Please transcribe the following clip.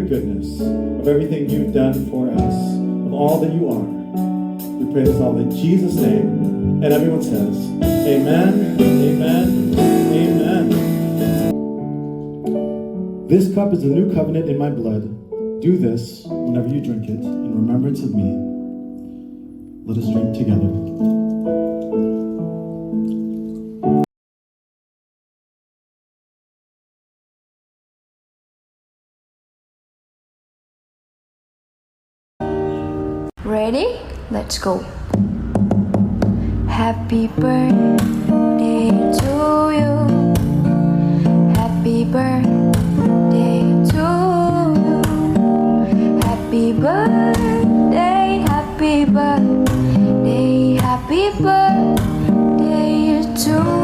goodness, of everything you've done for us, of all that you are. We pray this all in Jesus' name. And everyone says, amen, amen, amen. This cup is the new covenant in my blood. Do this whenever you drink it in remembrance of me. Let us drink together. Ready? Let's go. Happy birthday to you. Happy birthday to you. Happy birthday, happy birthday, happy birthday to you.